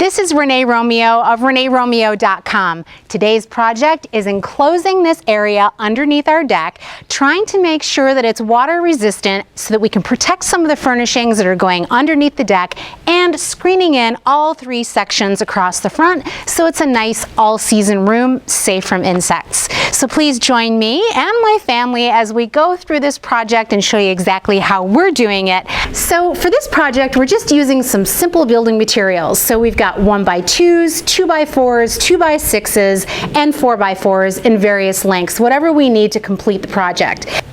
This is Renee Romeo of ReneeRomeo.com. Today's project is enclosing this area underneath our deck, trying to make sure that it's water resistant so that we can protect some of the furnishings that are going underneath the deck and screening in all three sections across the front so it's a nice all-season room safe from insects. So please join me and my family as we go through this project and show you exactly how we're doing it. So for this project, we're just using some simple building materials. So we've got 1x2s, 2x4s, 2x6s, and 4x4s in various lengths, whatever we need to complete the project.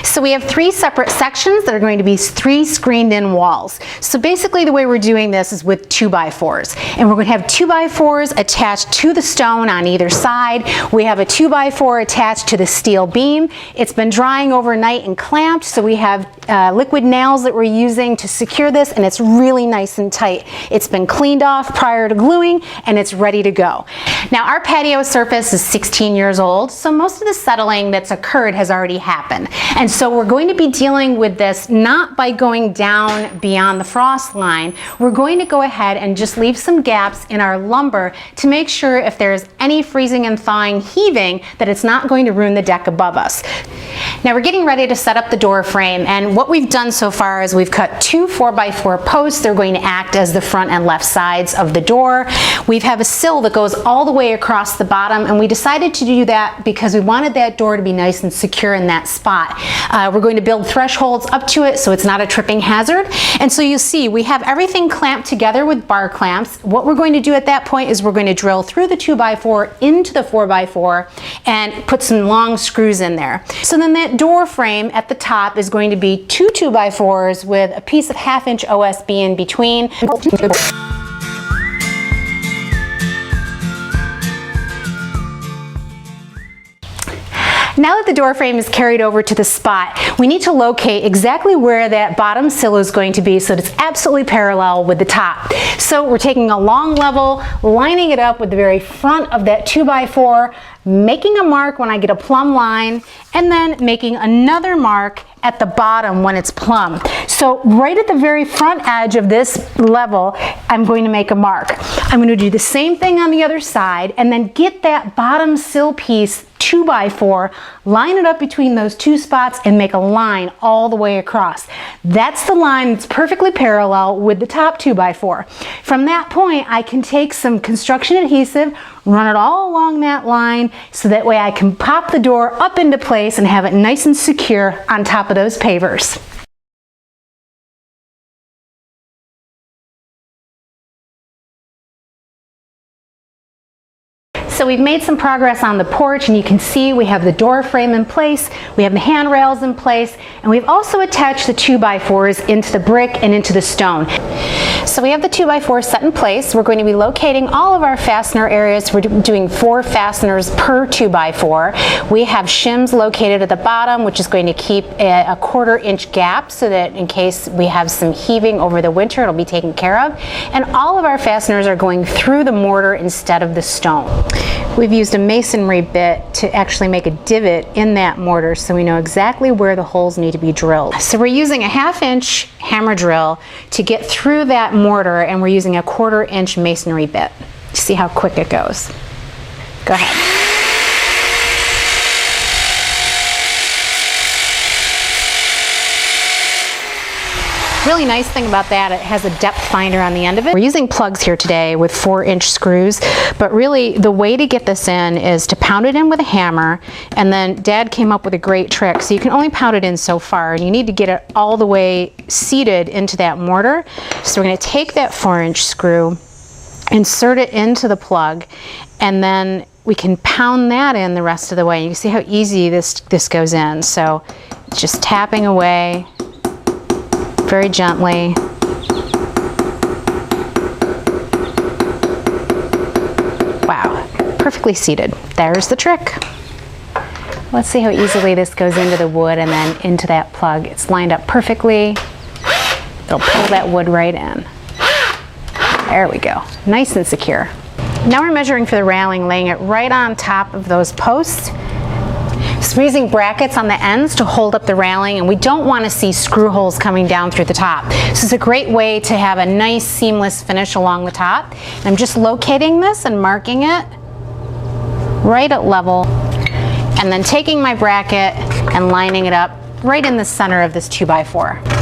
So we have three separate sections that are going to be three screened in walls. So basically the way we're doing this is with 2x4s. And we're going to have 2x4s attached to the stone on either side. We have a 2x4 attached to the steel beam. It's been drying overnight and clamped, so we have liquid nails that we're using to secure this, and it's really nice and tight. It's been cleaned off prior to gluing, and it's ready to go. Now our patio surface is 16 years old, so most of the settling that's occurred has already happened. And so we're going to be dealing with this not by going down beyond the frost line. We're going to go ahead and just leave some gaps in our lumber to make sure if there's any freezing and thawing heaving that it's not going to ruin the deck above us. Now we're getting ready to set up the door frame, and what we've done so far is we've cut two 4x4 posts. They're going to act as the front and left sides of the door. We have a sill that goes all the way across the bottom, and we decided to do that because we wanted that door to be nice and secure in that spot. We're going to build thresholds up to it so it's not a tripping hazard. And so you see we have everything clamped together with bar clamps. What we're going to do at that point is we're going to drill through the 2x4 into the 4x4 and put some long screws in there. So then that door frame at the top is going to be two 2x4s with a piece of 1/2-inch OSB in between. Now that the door frame is carried over to the spot, we need to locate exactly where that bottom sill is going to be so that it's absolutely parallel with the top. So we're taking a long level, lining it up with the very front of that 2x4, making a mark when I get a plumb line, and then making another mark at the bottom when it's plumb. So right at the very front edge of this level, I'm going to make a mark. I'm going to do the same thing on the other side and then get that bottom sill piece 2x4, line it up between those two spots and make a line all the way across. That's the line that's perfectly parallel with the top 2x4. From that point, I can take some construction adhesive, run it all along that line so that way I can pop the door up into place and have it nice and secure on top of those pavers. So we've made some progress on the porch, and you can see we have the door frame in place, we have the handrails in place, and we've also attached the 2x4s into the brick and into the stone. So we have the 2x4 set in place. We're going to be locating all of our fastener areas. We're doing 4 fasteners per 2x4. We have shims located at the bottom, which is going to keep a 1/4-inch gap so that in case we have some heaving over the winter, it'll be taken care of. And all of our fasteners are going through the mortar instead of the stone. We've used a masonry bit to actually make a divot in that mortar so we know exactly where the holes need to be drilled. So we're using a 1/2-inch hammer drill to get through that mortar, and we're using a 1/4-inch masonry bit. See how quick it goes. Go ahead. Really nice thing about that, it has a depth finder on the end of it. We're using plugs here today with 4-inch screws, but really the way to get this in is to pound it in with a hammer, and then Dad came up with a great trick. So you can only pound it in so far, and you need to get it all the way seated into that mortar. So we're going to take that 4-inch screw, insert it into the plug, and then we can pound that in the rest of the way. You can see how easy this goes in. So just tapping away very gently. Wow, perfectly seated. There's the trick. Let's see how easily this goes into the wood and then into that plug. It's lined up perfectly. It'll pull that wood right in. There we go, nice and secure. Now we're measuring for the railing, laying it right on top of those posts. So we're using brackets on the ends to hold up the railing, and we don't want to see screw holes coming down through the top. This is a great way to have a nice seamless finish along the top. And I'm just locating this and marking it right at level, and then taking my bracket and lining it up right in the center of this 2x4.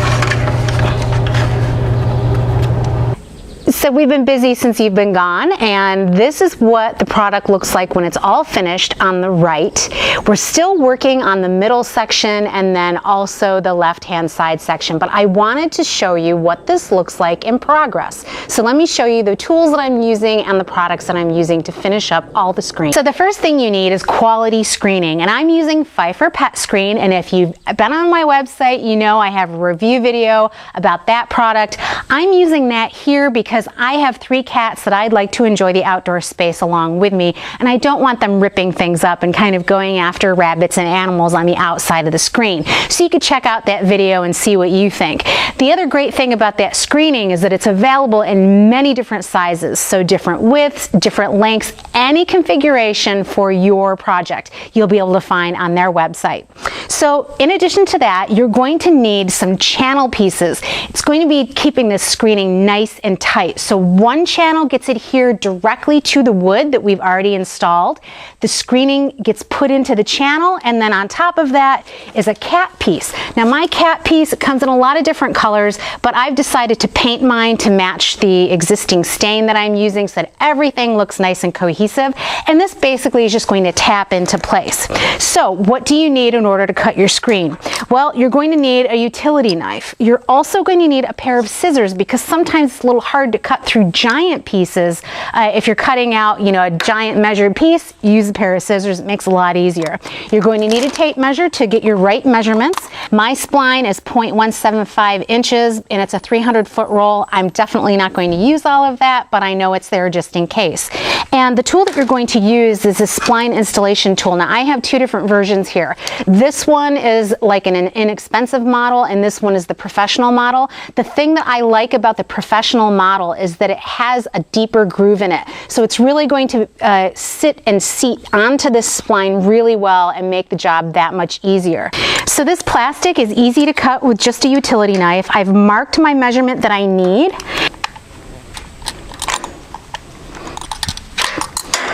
So we've been busy since you've been gone, and this is what the product looks like when it's all finished on the right. We're still working on the middle section and then also the left-hand side section, but I wanted to show you what this looks like in progress. So let me show you the tools that I'm using and the products that I'm using to finish up all the screen. So the first thing you need is quality screening, and I'm using Pfifer Pet Screen, and if you've been on my website, you know I have a review video about that product. I'm using that here because I have 3 cats that I'd like to enjoy the outdoor space along with me, and I don't want them ripping things up and kind of going after rabbits and animals on the outside of the screen. So you could check out that video and see what you think. The other great thing about that screening is that it's available in many different sizes, so different widths, different lengths, any configuration for your project you'll be able to find on their website. So in addition to that, you're going to need some channel pieces. It's going to be keeping this screening nice and tight. So one channel gets adhered directly to the wood that we've already installed. The screening gets put into the channel, and then on top of that is a cat piece. Now my cat piece comes in a lot of different colors, but I've decided to paint mine to match the existing stain that I'm using so that everything looks nice and cohesive. And this basically is just going to tap into place. So what do you need in order to cut your screen? Well, you're going to need a utility knife. You're also going to need a pair of scissors because sometimes it's a little hard to cut through giant pieces. If you're cutting out, a giant measured piece, use a pair of scissors. It makes it a lot easier. You're going to need a tape measure to get your right measurements. My spline is 0.175 inches and it's a 300-foot roll. I'm definitely not going to use all of that, but I know it's there just in case. And the tool that you're going to use is a spline installation tool. Now I have 2 different versions here. This one is like an inexpensive model, and this one is the professional model. The thing that I like about the professional model is that it has a deeper groove in it. So it's really going to sit and seat onto this spline really well and make the job that much easier. So this plastic is easy to cut with just a utility knife. I've marked my measurement that I need.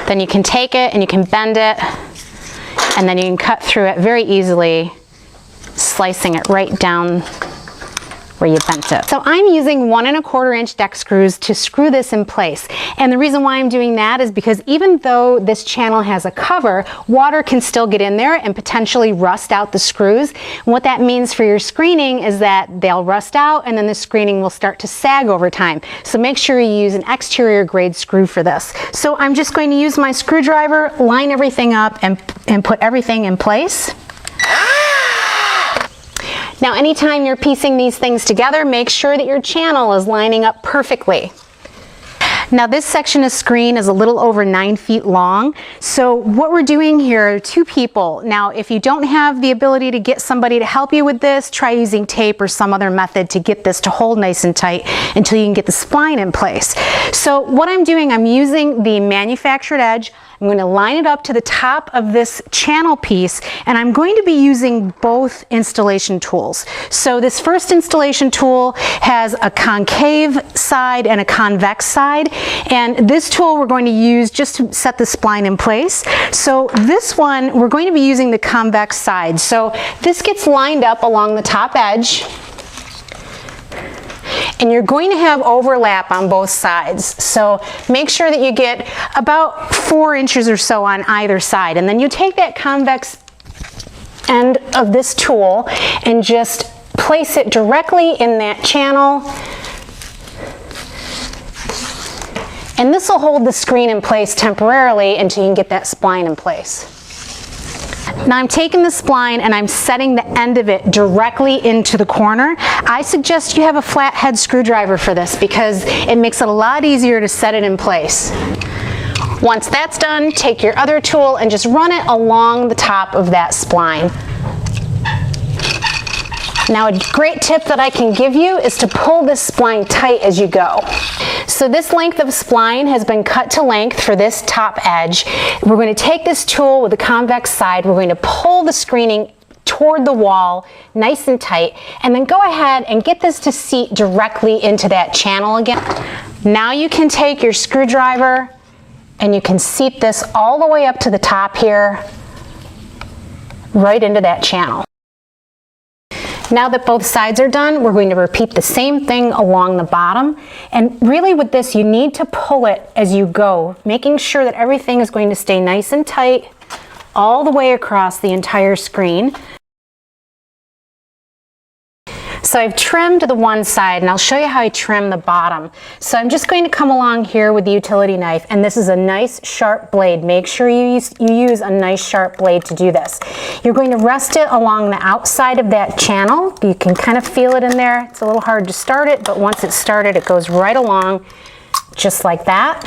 Then you can take it and you can bend it, and then you can cut through it very easily, slicing it right down where you bent it. So I'm using 1 1/4 inch deck screws to screw this in place. And the reason why I'm doing that is because even though this channel has a cover, water can still get in there and potentially rust out the screws. And what that means for your screening is that they'll rust out and then the screening will start to sag over time. So make sure you use an exterior grade screw for this. So I'm just going to use my screwdriver, line everything up, and put everything in place. Now anytime you're piecing these things together, make sure that your channel is lining up perfectly. Now this section of screen is a little over 9 feet long. So what we're doing here are 2 people. Now if you don't have the ability to get somebody to help you with this, try using tape or some other method to get this to hold nice and tight until you can get the spline in place. So what I'm doing, I'm using the manufactured edge. I'm going to line it up to the top of this channel piece, and I'm going to be using both installation tools. So this first installation tool has a concave side and a convex side, and this tool we're going to use just to set the spline in place. So this one, we're going to be using the convex side. So this gets lined up along the top edge, and you're going to have overlap on both sides. So make sure that you get about 4 inches or so on either side. And then you take that convex end of this tool and just place it directly in that channel. And this will hold the screen in place temporarily until you can get that spline in place. Now I'm taking the spline and I'm setting the end of it directly into the corner. I suggest you have a flathead screwdriver for this because it makes it a lot easier to set it in place. Once that's done, take your other tool and just run it along the top of that spline. Now a great tip that I can give you is to pull this spline tight as you go. So this length of spline has been cut to length for this top edge. We're going to take this tool with the convex side, we're going to pull the screening toward the wall nice and tight, and then go ahead and get this to seat directly into that channel again. Now you can take your screwdriver and you can seat this all the way up to the top here, right into that channel. Now that both sides are done, we're going to repeat the same thing along the bottom. And really with this, you need to pull it as you go, making sure that everything is going to stay nice and tight all the way across the entire screen. So I've trimmed the one side, and I'll show you how I trim the bottom. So I'm just going to come along here with the utility knife, and this is a nice sharp blade. Make sure you use a nice sharp blade to do this. You're going to rest it along the outside of that channel. You can kind of feel it in there. It's a little hard to start it, but once it's started, it goes right along just like that.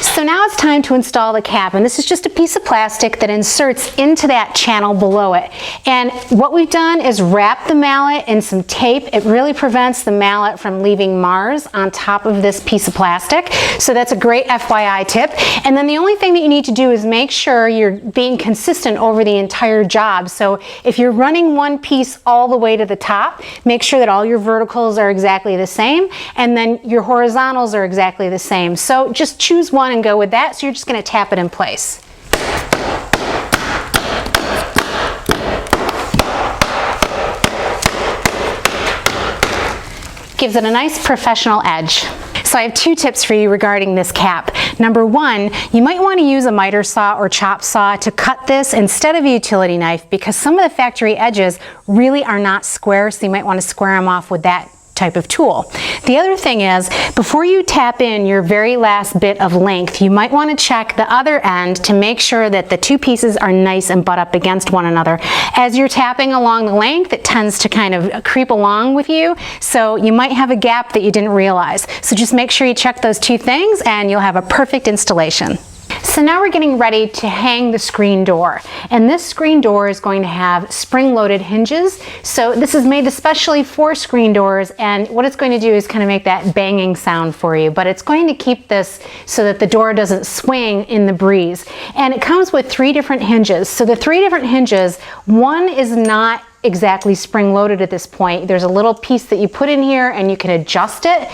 So now it's time to install the cap, and this is just a piece of plastic that inserts into that channel below it. And what we've done is wrap the mallet in some tape. It really prevents the mallet from leaving Mars on top of this piece of plastic. So that's a great FYI tip. And then the only thing that you need to do is make sure you're being consistent over the entire job. So if you're running one piece all the way to the top, make sure that all your verticals are exactly the same, and then your horizontals are exactly the same. So just choose one and go with that. So you're just going to tap it in place. Gives it a nice professional edge. So I have two tips for you regarding this cap. Number one, you might want to use a miter saw or chop saw to cut this instead of a utility knife, because some of the factory edges really are not square, so you might want to square them off with that type of tool. The other thing is, before you tap in your very last bit of length, you might want to check the other end to make sure that the two pieces are nice and butt up against one another. As you're tapping along the length, it tends to kind of creep along with you, so you might have a gap that you didn't realize. So just make sure you check those two things and you'll have a perfect installation. So now we're getting ready to hang the screen door, and this screen door is going to have spring-loaded hinges. So this is made especially for screen doors, and what it's going to do is kind of make that banging sound for you, but it's going to keep this so that the door doesn't swing in the breeze. And it comes with 3 different hinges. So the 3 different hinges, one is not exactly spring-loaded at this point. There's a little piece that you put in here and you can adjust it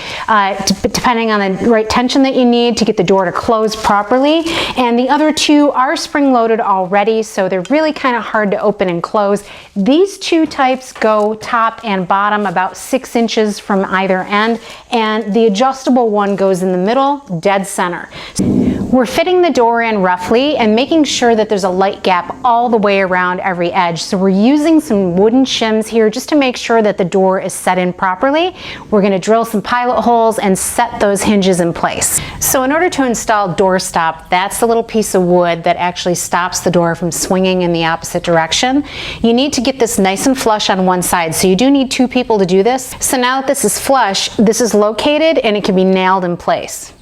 depending on the right tension that you need to get the door to close properly. And the other 2 are spring-loaded already, so they're really kind of hard to open and close. These 2 types go top and bottom about 6 inches from either end, and the adjustable one goes in the middle, dead center. We're fitting the door in roughly and making sure that there's a light gap all the way around every edge. So we're using some wooden shims here just to make sure that the door is set in properly. We're going to drill some pilot holes and set those hinges in place. So in order to install Doorstop, that's the little piece of wood that actually stops the door from swinging in the opposite direction. You need to get this nice and flush on one side, so you do need 2 people to do this. So now that this is flush, this is located and it can be nailed in place.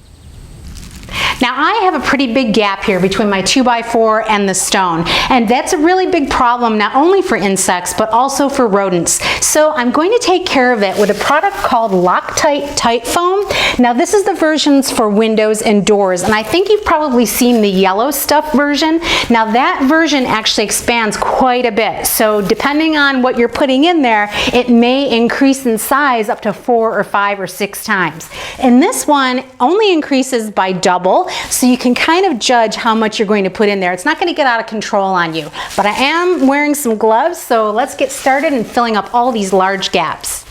Now I have a pretty big gap here between my 2x4 and the stone, and that's a really big problem not only for insects but also for rodents. So I'm going to take care of it with a product called Loctite Tight Foam. Now this is the versions for windows and doors, and I think you've probably seen the yellow stuff version. Now that version actually expands quite a bit, so depending on what you're putting in there, it may increase in size up to 4 or 5 or 6 times. And this one only increases by double, so you can kind of judge how much you're going to put in there. It's not going to get out of control on you, but I am wearing some gloves, so let's get started in filling up all these large gaps.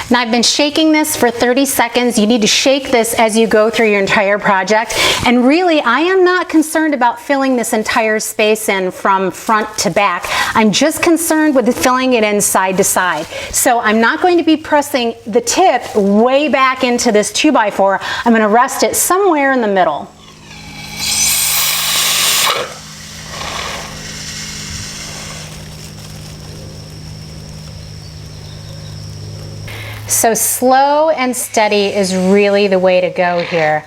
Now I've been shaking this for 30 seconds. You need to shake this as you go through your entire project. And really, I am not concerned about filling this entire space in from front to back. I'm just concerned with filling it in side to side. So I'm not going to be pressing the tip way back into this 2x4. I'm going to rest it somewhere in the middle. So slow and steady is really the way to go here.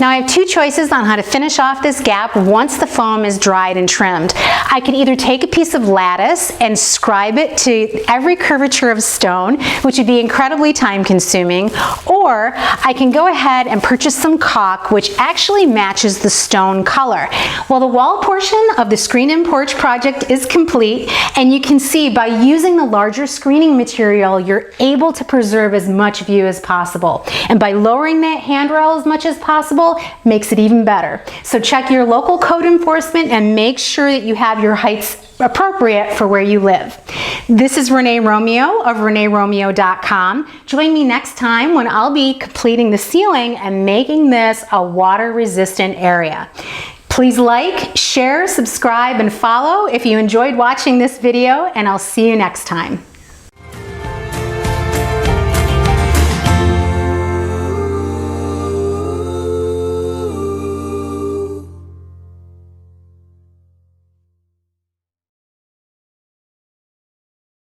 Now I have two choices on how to finish off this gap once the foam is dried and trimmed. I can either take a piece of lattice and scribe it to every curvature of stone, which would be incredibly time consuming, or I can go ahead and purchase some caulk which actually matches the stone color. Well, the wall portion of the screen and porch project is complete, and you can see by using the larger screening material, you're able to preserve as much view as possible. And by lowering that handrail as much as possible, makes it even better. So check your local code enforcement and make sure that you have your heights appropriate for where you live. This is Renee Romeo of ReneeRomeo.com. Join me next time when I'll be completing the ceiling and making this a water-resistant area. Please like, share, subscribe, and follow if you enjoyed watching this video, and I'll see you next time.